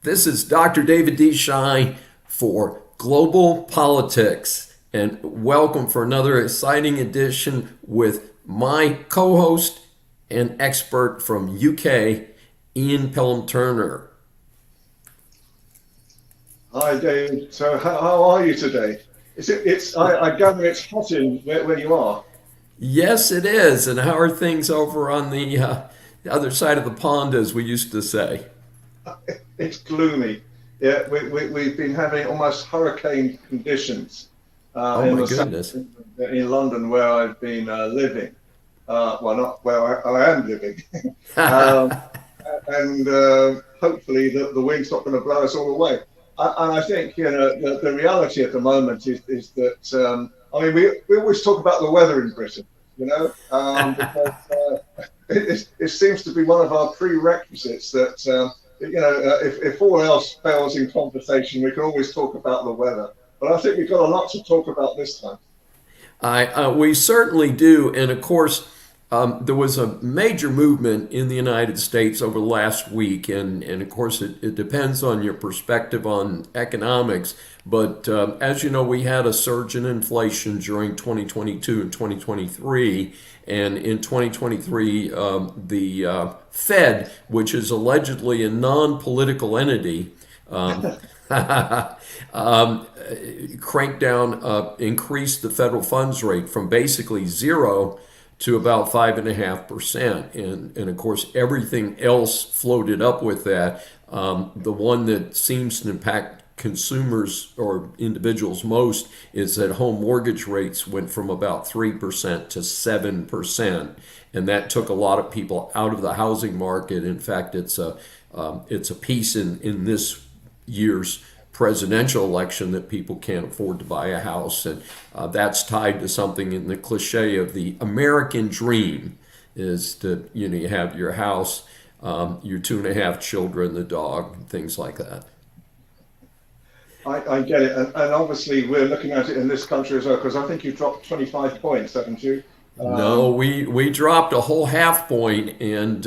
This is Dr. David D. Schein for Global Politics, and welcome for another exciting edition with my co-host and expert from UK, Ian Pelham-Turner. Hi, David. So, how are you today? I gather it's hot in where you are. Yes, it is. And how are things over on the other side of the pond, as we used to say? It's gloomy. Yeah, we've been having almost hurricane conditions Oh in my the goodness. in London, where I've been living. Well, not where I am living. um, and hopefully the wind's not going to blow us all away. And I think the reality at the moment is that we always talk about the weather in Britain, because it seems to be one of our prerequisites that if all else fails in conversation, we can always talk about the weather. But I think we've got a lot to talk about this time. We certainly do. And of course, there was a major movement in the United States over the last week. And of course, it depends on your perspective on economics. But as you know, we had a surge in inflation during 2022 and 2023. And in 2023, the Fed, which is allegedly a non-political entity, cranked down, increased the federal funds rate from basically zero to about 5.5%. And of course, everything else floated up with that. The one that seems to impact consumers or individuals most is that home mortgage rates went from about 3% to 7%. And that took a lot of people out of the housing market. In fact, it's a piece in this year's presidential election that people can't afford to buy a house. And that's tied to something in the cliche of the American dream is that, you have your house, your 2.5 children, the dog, things like that. I get it. And obviously we're looking at it in this country as well, because I think you dropped 25 points, haven't you? No, we dropped a whole half point, and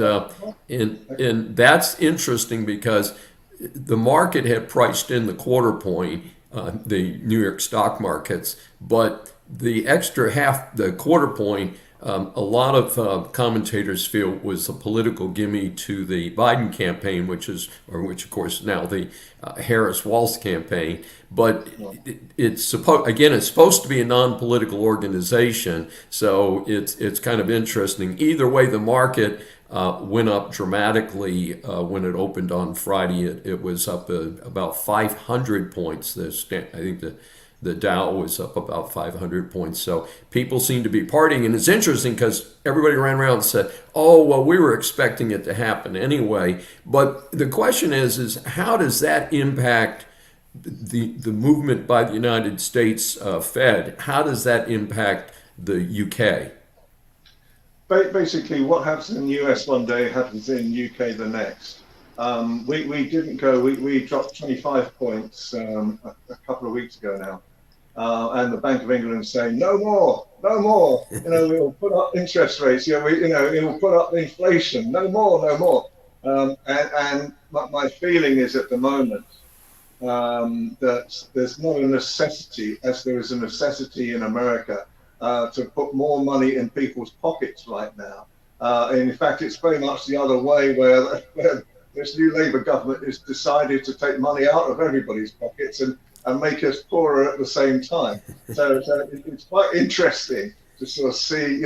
that's interesting because the market had priced in the quarter point, the New York stock markets, but the extra half, the quarter point, a lot of commentators feel was a political gimme to the Biden campaign, which of course now the Harris-Walz campaign. But it's supposed to be a non-political organization, so it's kind of interesting. Either way, the market went up dramatically when it opened on Friday. It was up about 500 points. I think the Dow was up about 500 points. So people seem to be partying. And it's interesting because everybody ran around and said, oh, well, we were expecting it to happen anyway. But the question is how does that impact the movement by the United States Fed? How does that impact the UK? Basically, what happens in the US one day happens in UK the next. We didn't go. We dropped 25 points a couple of weeks ago now, and the Bank of England is saying no more, no more. We'll put up interest rates. It will put up inflation. No more, no more. And my feeling is at the moment that there's not a necessity, as there is a necessity in America, to put more money in people's pockets right now. In fact, it's very much the other way, where this new Labour government has decided to take money out of everybody's pockets and make us poorer at the same time. So it's quite interesting to sort of see,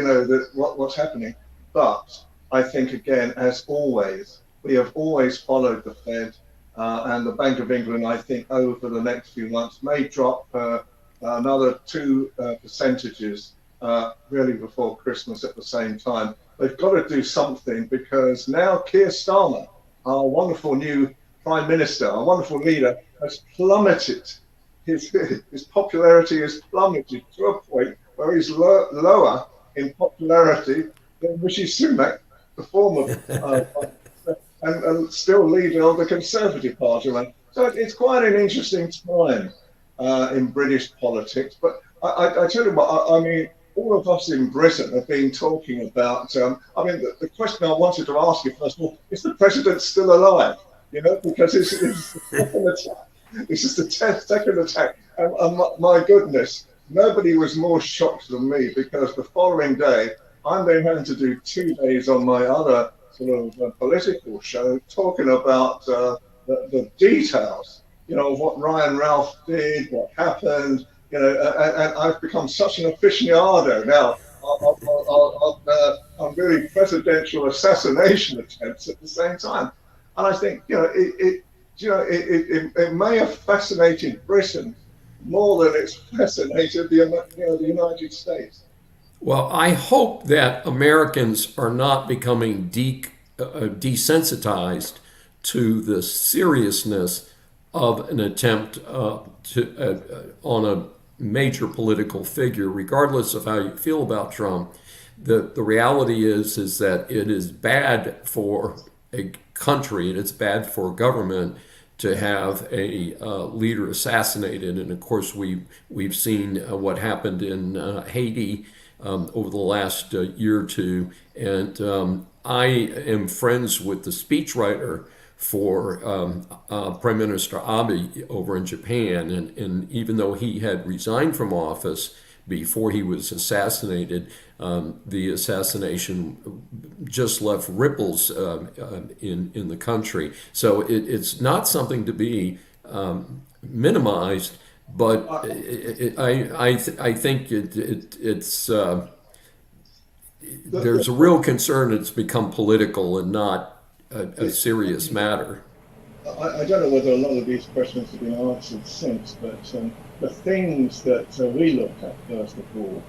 what's happening. But I think, again, as always, we have always followed the Fed, and the Bank of England, I think, over the next few months may drop another 2 percentages really before Christmas at the same time. They've got to do something, because now Keir Starmer, our wonderful new Prime Minister, our wonderful leader, has plummeted. His popularity has plummeted to a point where he's lower in popularity than Rishi Sunak, the former and still leader of the Conservative Party. So it's quite an interesting time in British politics. But I tell you what, I mean, all of us in Britain have been talking about, the question I wanted to ask you first of all, is the president still alive? because it's the second attack. This is the 10th second attack. And my goodness, nobody was more shocked than me, because the following day, I'm then having to do 2 days on my other sort of political show talking about the details, of what Ryan Ralph did, what happened, and I've become such an aficionado now on really presidential assassination attempts at the same time. And I think, it may have fascinated Britain more than it's fascinated the United States. Well, I hope that Americans are not becoming desensitized to the seriousness of an attempt on a major political figure, regardless of how you feel about Trump. The reality is that it is bad for a country and it's bad for government to have a leader assassinated. And of course, we've seen what happened in Haiti over the last year or two. And I am friends with the speechwriter for Prime Minister Abe over in Japan. And even though he had resigned from office before he was assassinated, the assassination just left ripples in the country. So it's not something to be minimized, but I think it's there's a real concern it's become political and not a serious matter. I don't know whether a lot of these questions have been answered since, but the things that we looked at first of all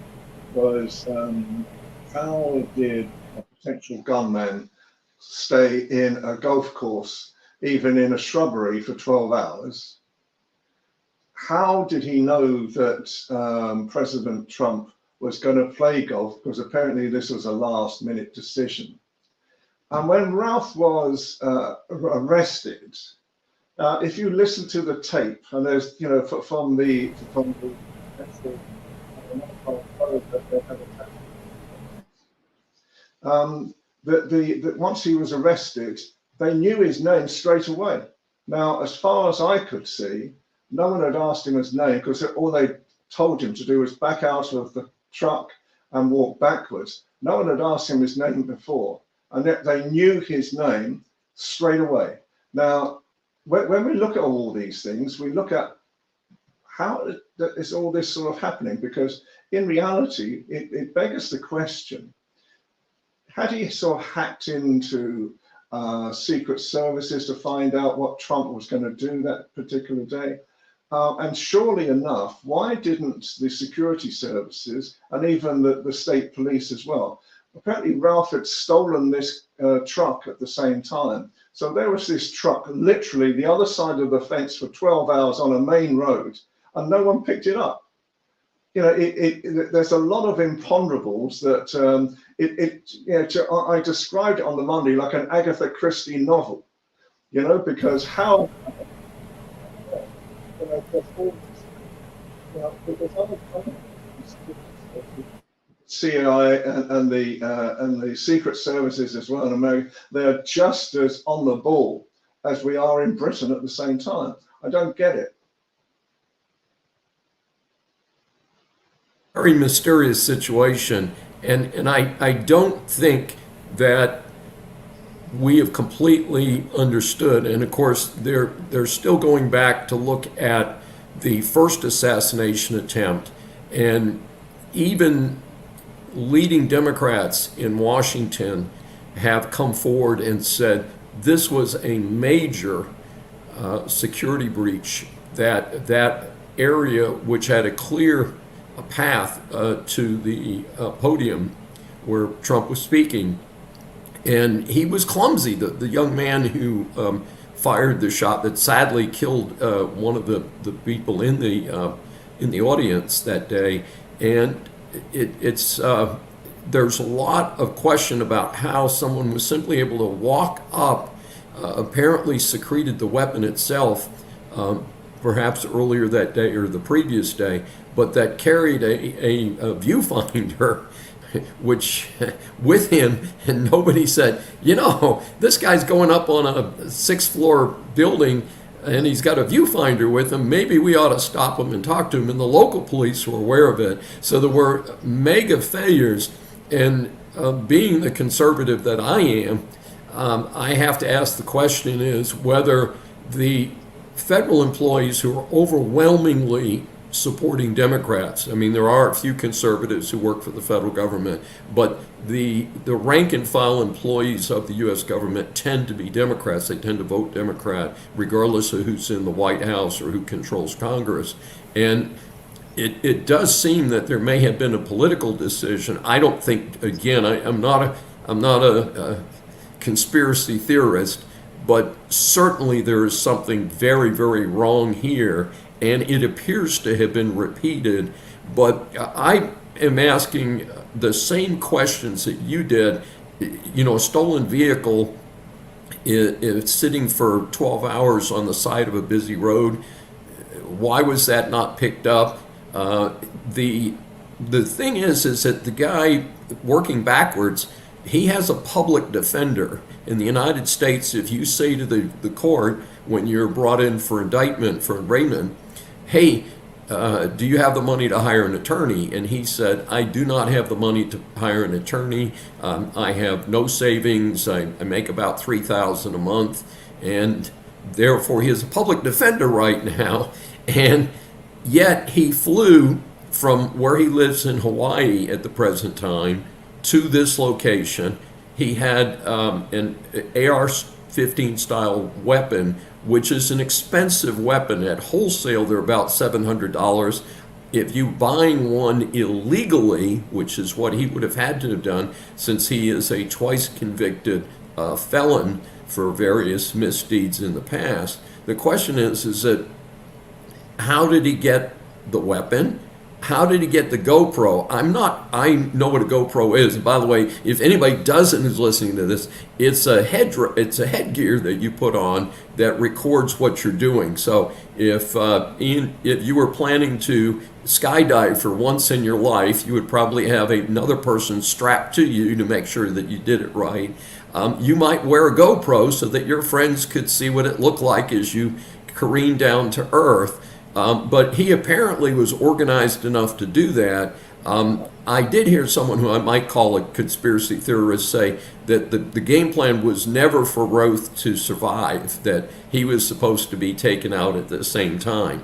was how did a potential gunman stay in a golf course, even in a shrubbery, for 12 hours? How did he know that President Trump was going to play golf? Because apparently this was a last minute decision. And when Ralph was arrested, if you listen to the tape, and there's, from the once he was arrested, they knew his name straight away. Now, as far as I could see, no one had asked him his name, because all they told him to do was back out of the truck and walk backwards. No one had asked him his name before, and yet they knew his name straight away. Now, when we look at all these things, we look at how is all this sort of happening, because in reality, it begs the question, had he sort of hacked into secret services to find out what Trump was going to do that particular day? And surely enough, why didn't the security services and even the state police as well? Apparently Ralph had stolen this truck at the same time. So there was this truck literally the other side of the fence for 12 hours on a main road, and no one picked it up. There's a lot of imponderables that I described it on the Monday like an Agatha Christie novel, because how CIA and the secret services as well in America, they're just as on the ball as we are in Britain at the same time. I don't get it. Very mysterious situation, and I don't think that we have completely understood. And of course, they're still going back to look at the first assassination attempt, and even leading Democrats in Washington have come forward and said this was a major security breach, that area which had a clear path to the podium where Trump was speaking. And he was clumsy, the young man who fired the shot that sadly killed one of the people in the audience that day. And it's there's a lot of question about how someone was simply able to walk up, apparently secreted the weapon itself, perhaps earlier that day or the previous day, but that carried a viewfinder which with him, and nobody said, this guy's going up on a sixth-floor building and he's got a viewfinder with him. Maybe we ought to stop him and talk to him. And the local police were aware of it. So there were mega failures. And being the conservative that I am, I have to ask the question is whether the federal employees who are overwhelmingly supporting Democrats. I mean, there are a few conservatives who work for the federal government, but the rank and file employees of the U.S. government tend to be Democrats. They tend to vote Democrat, regardless of who's in the White House or who controls Congress. And it does seem that there may have been a political decision. I don't think, again, I'm not a conspiracy theorist, but certainly there is something very, very wrong here. And it appears to have been repeated, but I am asking the same questions that you did. A stolen vehicle is sitting for 12 hours on the side of a busy road. Why was that not picked up? The thing is that the guy working backwards, he has a public defender. In the United States, if you say to the court when you're brought in for indictment, for arraignment, hey, do you have the money to hire an attorney? And he said, I do not have the money to hire an attorney. I have no savings. I make about $3,000 a month. And therefore, he is a public defender right now. And yet he flew from where he lives in Hawaii at the present time to this location. He had an AR-15 style weapon, which is an expensive weapon. At wholesale, they're about $700. If you buying one illegally, which is what he would have had to have done since he is a twice convicted felon for various misdeeds in the past, the question is that how did he get the weapon? How did he get the GoPro? I know what a GoPro is. And by the way, if anybody doesn't who's listening to this, it's a headgear that you put on that records what you're doing. So if you were planning to skydive for once in your life, you would probably have another person strapped to you to make sure that you did it right. You might wear a GoPro so that your friends could see what it looked like as you careen down to earth. But he apparently was organized enough to do that. I did hear someone who I might call a conspiracy theorist say that the game plan was never for Roth to survive, that he was supposed to be taken out at the same time.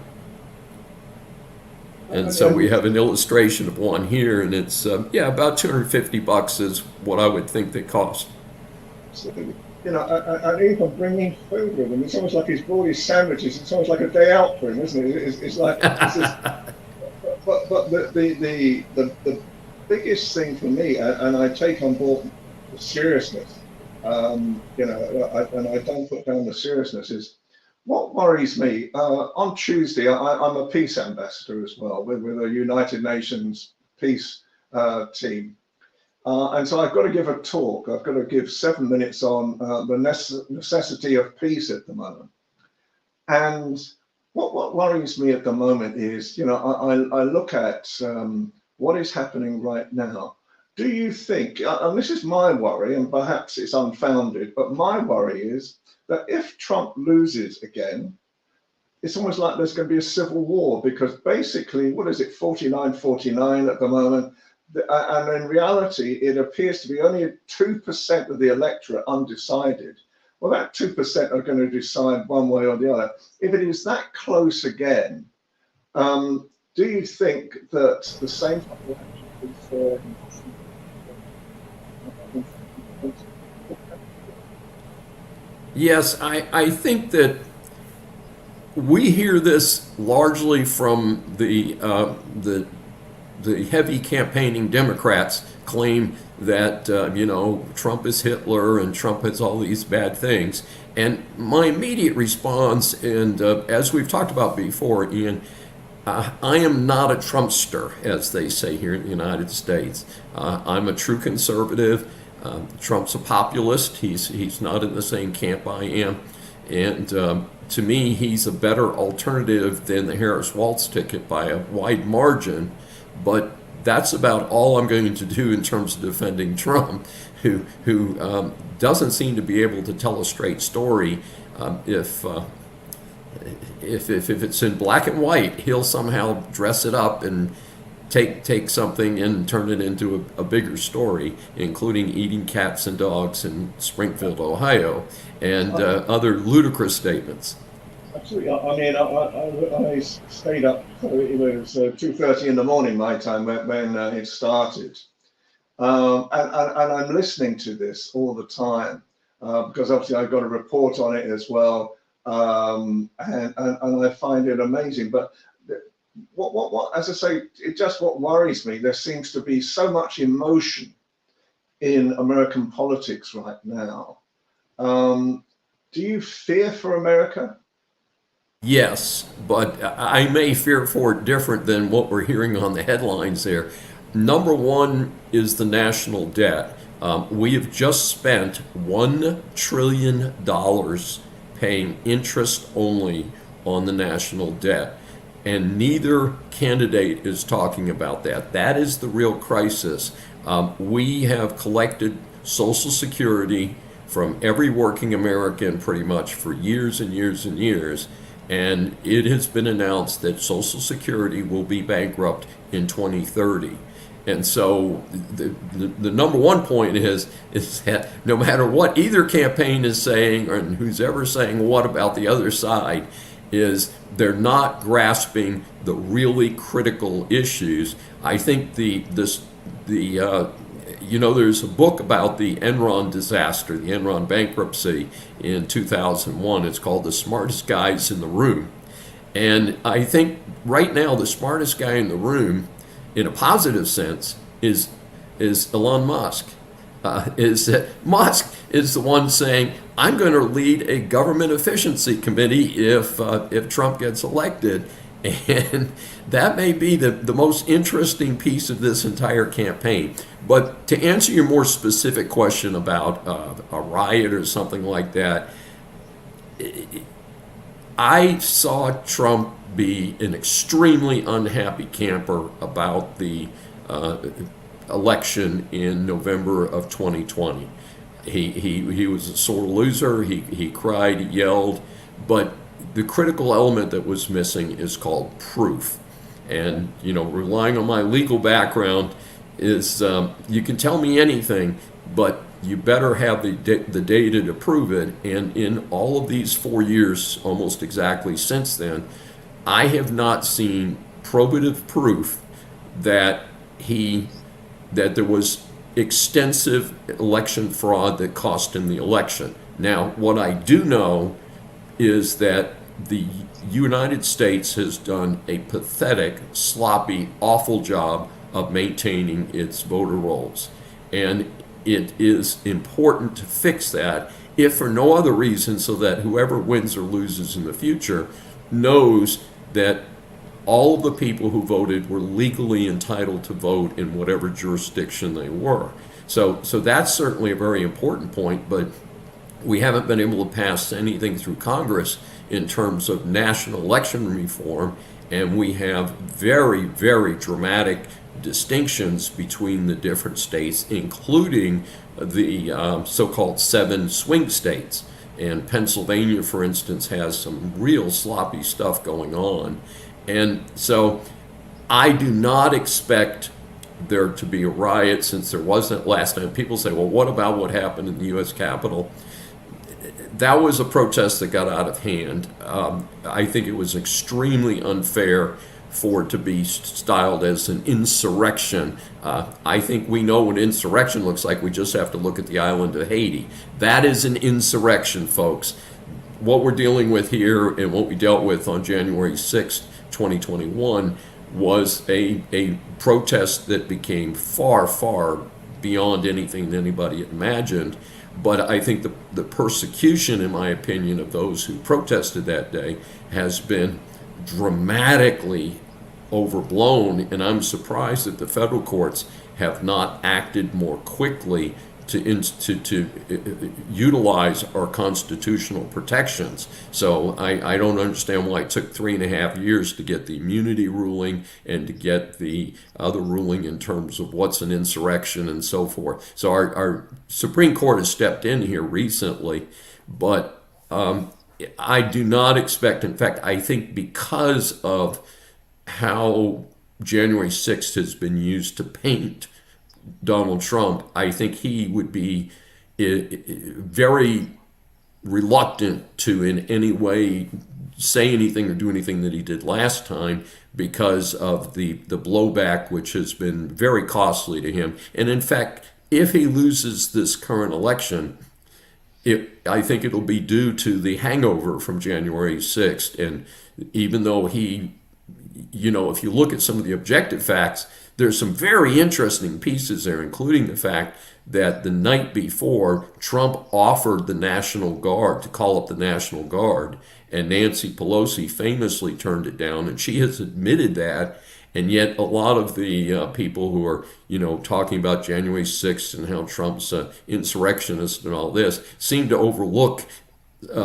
And so we have an illustration of one here, and it's, about $250 is what I would think they cost. Absolutely. And even bringing food with him, it's almost like he's brought his sandwiches. It's almost like a day out for him, isn't it? It's like, but the biggest thing for me, and I take on board the seriousness, and I don't put down the seriousness, is what worries me. On Tuesday, I'm a peace ambassador as well with a United Nations peace team. And so I've got to give a talk. I've got to give 7 minutes on the necessity of peace at the moment. And what worries me at the moment is, I look at what is happening right now. Do you think, and this is my worry, and perhaps it's unfounded, but my worry is that if Trump loses again, it's almost like there's going to be a civil war, because basically, 49-49 at the moment? And in reality, it appears to be only 2% of the electorate undecided. Well, that 2% are going to decide one way or the other. If it is that close again, do you think that the same Yes, I think that we hear this largely from the heavy campaigning Democrats claim that, Trump is Hitler and Trump has all these bad things. And my immediate response, and as we've talked about before, Ian, I am not a Trumpster, as they say here in the United States. I'm a true conservative. Trump's a populist. He's not in the same camp I am. And to me, he's a better alternative than the Harris-Walz ticket by a wide margin. But that's about all I'm going to do in terms of defending Trump, who doesn't seem to be able to tell a straight story. If it's in black and white, he'll somehow dress it up and take something and turn it into a bigger story, including eating cats and dogs in Springfield, Ohio, and other ludicrous statements. Absolutely. I mean, I stayed up. It was 2:30 in the morning my time when it started, and I'm listening to this all the time because obviously I've got a report on it as well, and I find it amazing. But what as I say, it just what worries me. There seems to be so much emotion in American politics right now. Do you fear for America? Yes, but I may fear for it different than what we're hearing on the headlines there. Number one is the national debt. We have just spent $1 trillion paying interest only on the national debt. And neither candidate is talking about that. That is the real crisis. We have collected Social Security from every working American pretty much for years and years and years. And it has been announced that Social Security will be bankrupt in 2030. And so the number one point is that no matter what either campaign is saying, or who's ever saying what about the other side, is they're not grasping the really critical issues. I think there's a book about the Enron disaster, the Enron bankruptcy in 2001. It's called The Smartest Guys in the Room. And I think right now the smartest guy in the room, in a positive sense, is Elon Musk. Musk is the one saying, I'm going to lead a government efficiency committee if Trump gets elected. And that may be the most interesting piece of this entire campaign. But to answer your more specific question about a riot or something like that, I saw Trump be an extremely unhappy camper about the election in November of 2020. He was a sore loser. He cried, he yelled, but the critical element that was missing is called proof. And relying on my legal background is you can tell me anything, but you better have the data to prove it. And in all of these 4 years, almost exactly since then, I have not seen probative proof that there was extensive election fraud that cost him the election. Now, what I do know is that the United States has done a pathetic, sloppy, awful job of maintaining its voter rolls. And it is important to fix that, if for no other reason, so that whoever wins or loses in the future knows that all of the people who voted were legally entitled to vote in whatever jurisdiction they were. So that's certainly a very important point, but we haven't been able to pass anything through Congress in terms of national election reform, and we have very, very dramatic distinctions between the different states, including the so-called 7 swing states. And Pennsylvania, for instance, has some real sloppy stuff going on. And so I do not expect there to be a riot, since there wasn't last time. People say, well, what about what happened in the U.S. Capitol? That was a protest that got out of hand. I think it was extremely unfair for it to be styled as an insurrection. I think we know what insurrection looks like. We just have to look at the island of Haiti. That is an insurrection, folks. What we're dealing with here, and what we dealt with on January 6th, 2021, was a protest that became far, far beyond anything that anybody had imagined. But I think the persecution, in my opinion, of those who protested that day has been dramatically overblown, and I'm surprised that the federal courts have not acted more quickly to utilize our constitutional protections. So I don't understand why it took 3.5 years to get the immunity ruling and to get the other ruling in terms of what's an insurrection and so forth. So our Supreme Court has stepped in here recently, but I do not expect, in fact, I think because of how January 6th has been used to paint Donald Trump, I think he would be very reluctant to in any way say anything or do anything that he did last time because of the blowback, which has been very costly to him. And in fact, if he loses this current election, I think it'll be due to the hangover from January 6th. And even though he, if you look at some of the objective facts, there's some very interesting pieces there, including the fact that the night before, Trump offered the National Guard to call up the National Guard, and Nancy Pelosi famously turned it down, and she has admitted that. And yet a lot of the people who are, talking about January 6th and how Trump's insurrectionist and all this seem to overlook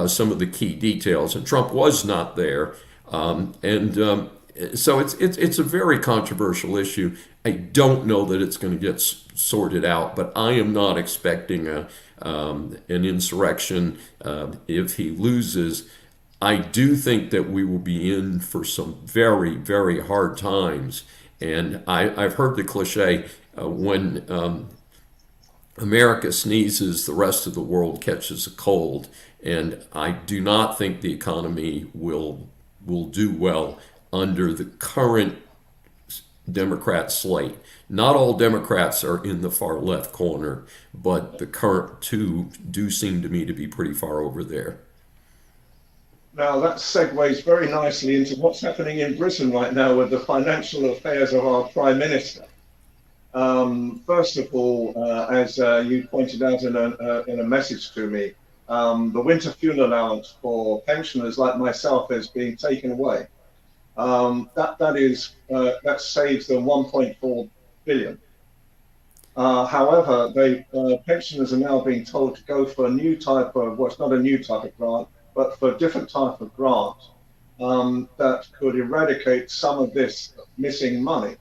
some of the key details. And Trump was not there. So it's a very controversial issue. I don't know that it's going to get sorted out, but I am not expecting an insurrection if he loses. I do think that we will be in for some very, very hard times. And I've heard the cliche, when America sneezes, the rest of the world catches a cold. And I do not think the economy will do well under the current Democrat slate. Not all Democrats are in the far left corner, but the current two do seem to me to be pretty far over there. Now that segues very nicely into what's happening in Britain right now with the financial affairs of our Prime Minister. First of all, as you pointed out in a message to me, the winter fuel allowance for pensioners like myself is being taken away. That saves them 1.4 billion. However, pensioners are now being told to go for a new type of, well, it's not a new type of grant, but for a different type of grant that could eradicate some of this missing money.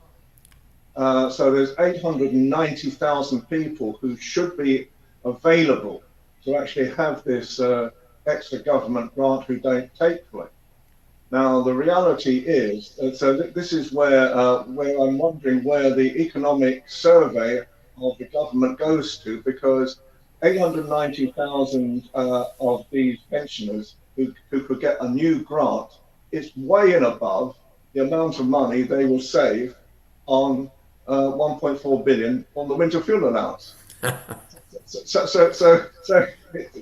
So there's 890,000 people who should be available to actually have this extra government grant who don't take for it. Now, the reality is, so this is where I'm wondering where the economic survey of the government goes to, because 890,000 of these pensioners who could get a new grant is way and above the amount of money they will save on 1.4 billion on the winter fuel allowance. So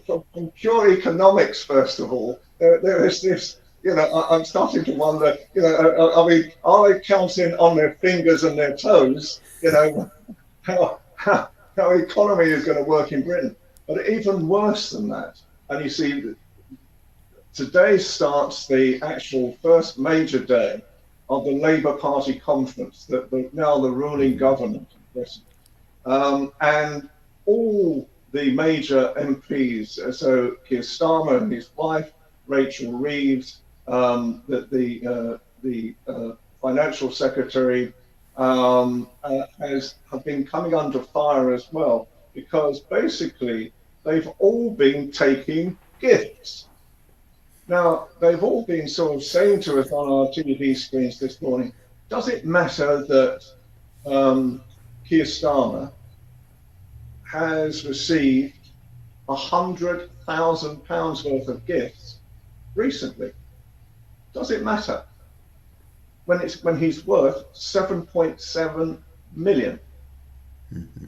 from pure economics, first of all, there is this. I'm starting to wonder. I mean, are they counting on their fingers and their toes? How economy is going to work in Britain. But even worse than that, and you see, today starts the actual first major day of the Labour Party conference, now the ruling government in Britain. And all the major MPs, so Keir Starmer and his wife, Rachel Reeves, the financial secretary, have been coming under fire as well, because basically they've all been taking gifts. Now, they've all been sort of saying to us on our TV screens this morning, does it matter that Keir Starmer has received £100,000 worth of gifts recently? Does it matter when he's worth 7.7 million? Mm-hmm.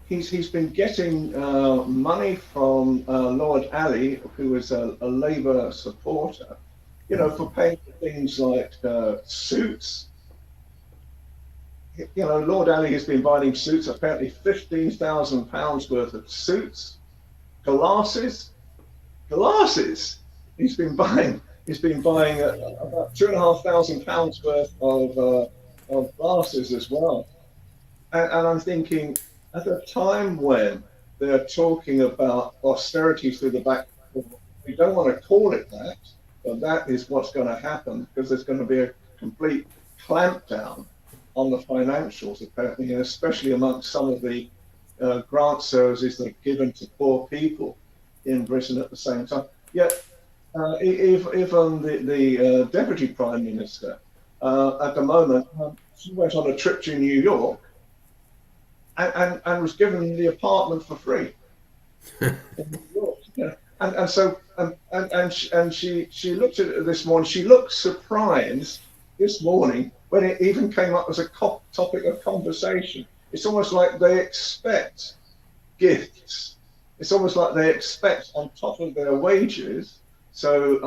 He's been getting money from Lord Ali, who is a Labour supporter, for paying for things like suits. Lord Ali has been buying suits, apparently £15,000 worth of suits, glasses. He's been buying about £2,500 worth of glasses as well. And I'm thinking, at a time when they're talking about austerity through the back door. We don't want to call it that, but that is what's going to happen because there's going to be a complete clampdown on the financials, apparently, and especially amongst some of the grant services that are given to poor people in Britain at the same time. Yet, even the Deputy Prime Minister at the moment, she went on a trip to New York and was given the apartment for free in New York. Yeah. And so she looked at it this morning. She looked surprised this morning when it even came up as a topic of conversation. It's almost like they expect gifts. It's almost like they expect on top of their wages. So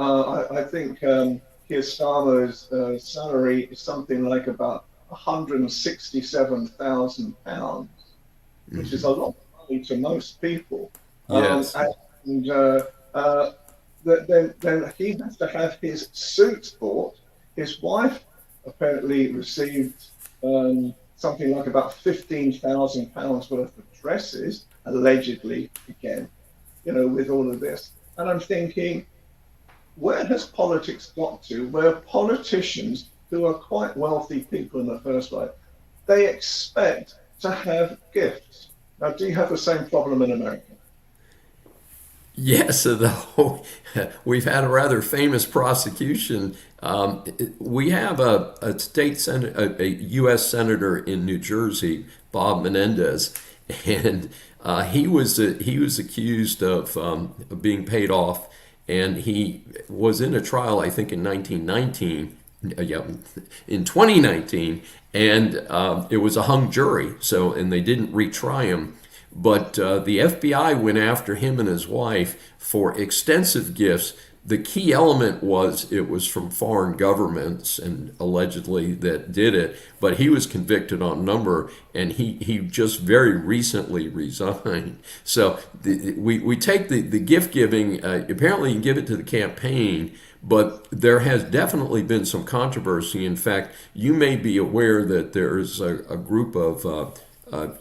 I think Keir Starmer's salary is something like about £167,000, which is a lot of money to most people. Yes. Then he has to have his suit bought. His wife apparently received something like about £15,000 worth of dresses, allegedly, again, with all of this. And I'm thinking, where has politics got to, where politicians, who are quite wealthy people in the first place, they expect to have gifts? Now, do you have the same problem in America? Yes, though we've had a rather famous prosecution. We have a state senator, a U.S. senator in New Jersey, Bob Menendez, and he was accused of being paid off, and he was in a trial, I think, in 1919. Yeah, in 2019, and it was a hung jury. So, and they didn't retry him. But the FBI went after him and his wife for extensive gifts. The key element was it was from foreign governments and allegedly that did it, but he was convicted on number, and he just very recently resigned. So we take the gift giving, apparently you can give it to the campaign, but there has definitely been some controversy. In fact, you may be aware that there's a group of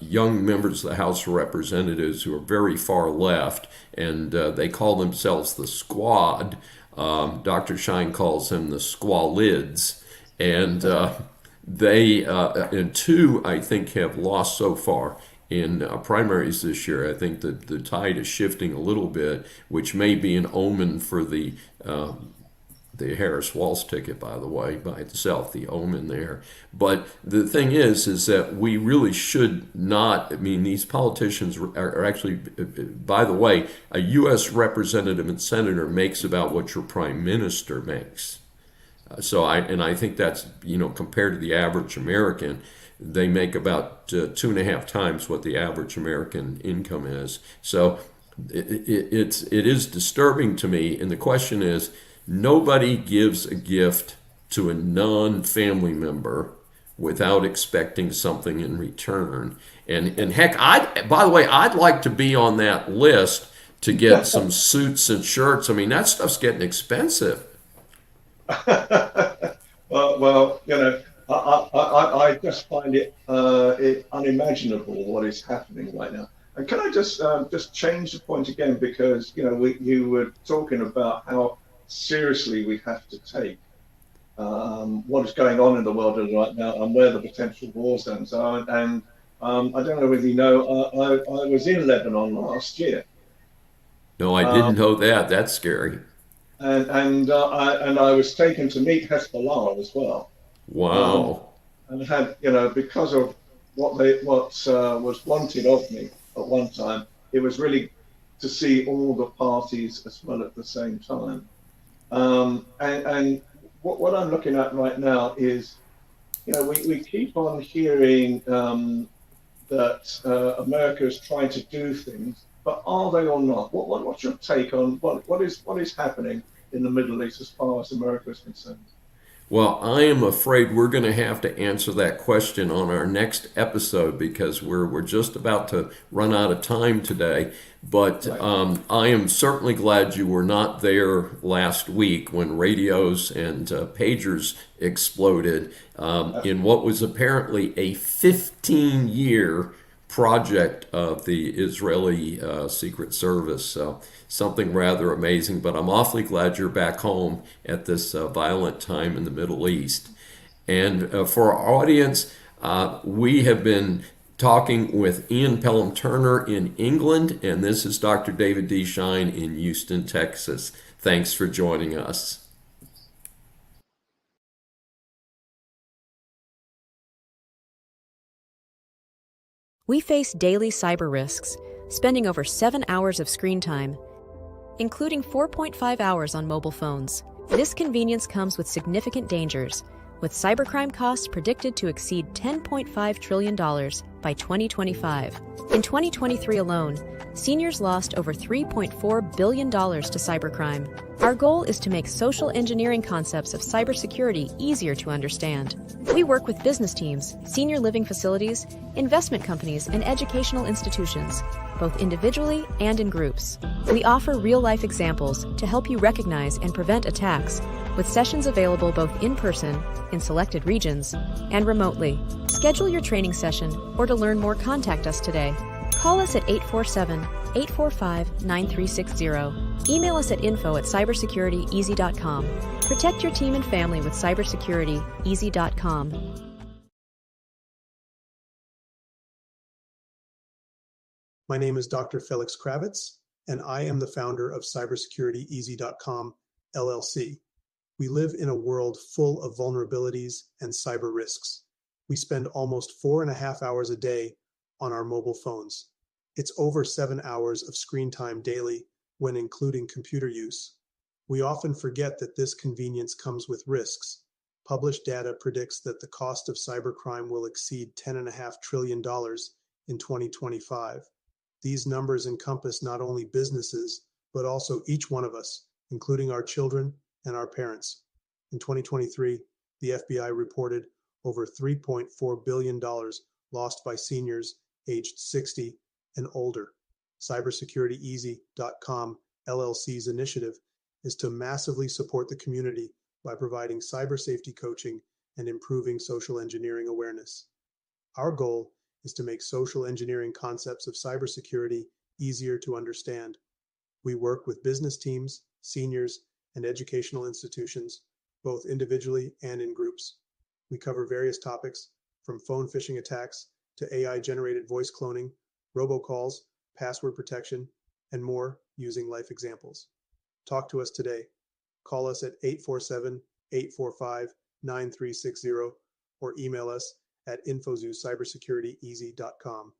young members of the House of Representatives who are very far left, and they call themselves the Squad. Dr. Schein calls them the Squalids, and they and two, I think, have lost so far in primaries this year. I think that the tide is shifting a little bit, which may be an omen for the Harris-Walz ticket, by the way, by itself, the omen there. But the thing is that we really should not, I mean, these politicians are actually, by the way, a U.S. representative and senator makes about what your prime minister makes. So I think that's, compared to the average American, they make about 2.5 times what the average American income is. So it is disturbing to me, and the question is, nobody gives a gift to a non-family member without expecting something in return. And heck, by the way, I'd like to be on that list to get some suits and shirts. I mean, that stuff's getting expensive. Well, I just find it unimaginable what is happening right now. And can I just change the point again, because you were talking about how seriously we have to take what is going on in the world right now and where the potential war zones are. And I don't know whether you know, I was in Lebanon last year. No, I didn't know that. That's scary. And I was taken to meet Hezbollah as well. Wow. And had, because of what was wanted of me at one time, it was really to see all the parties as well at the same time. And what I'm looking at right now is, we keep on hearing that America is trying to do things, but are they or not? What's your take on what is happening in the Middle East as far as America is concerned? Well, I am afraid we're going to have to answer that question on our next episode, because we're just about to run out of time today. But I am certainly glad you were not there last week when radios and pagers exploded in what was apparently a 15-year project of the Israeli Secret Service. So something rather amazing. But I'm awfully glad you're back home at this violent time in the Middle East. And for our audience, we have been talking with Ian Pelham Turner in England, and this is Dr. David D. Schein in Houston, Texas. Thanks for joining us. We face daily cyber risks, spending over 7 hours of screen time, including 4.5 hours on mobile phones. This convenience comes with significant dangers, with cybercrime costs predicted to exceed $10.5 trillion by 2025. In 2023 alone, seniors lost over $3.4 billion to cybercrime. Our goal is to make social engineering concepts of cybersecurity easier to understand. We work with business teams, senior living facilities, investment companies, and educational institutions, both individually and in groups. We offer real-life examples to help you recognize and prevent attacks, with sessions available both in person, in selected regions, and remotely. Schedule your training session, or to learn more, contact us today. Call us at 847-845-9360. Email us at info@cybersecurityeasy.com. Protect your team and family with cybersecurityeasy.com. My name is Dr. Felix Kravitz, and I am the founder of cybersecurityeasy.com, LLC. We live in a world full of vulnerabilities and cyber risks. We spend almost 4.5 hours a day on our mobile phones. It's over 7 hours of screen time daily when including computer use. We often forget that this convenience comes with risks. Published data predicts that the cost of cybercrime will exceed $10.5 trillion in 2025. These numbers encompass not only businesses, but also each one of us, including our children and our parents. In 2023, the FBI reported over $3.4 billion lost by seniors aged 60 and older. Cybersecurityeasy.com LLC's initiative is to massively support the community by providing cyber safety coaching and improving social engineering awareness. Our goal is to make social engineering concepts of cybersecurity easier to understand. We work with business teams, seniors, and educational institutions, both individually and in groups. We cover various topics, from phone phishing attacks to AI-generated voice cloning, robocalls, password protection, and more, using life examples. Talk to us today. Call us at 847-845-9360 or email us at info@cybersecurityeasy.com.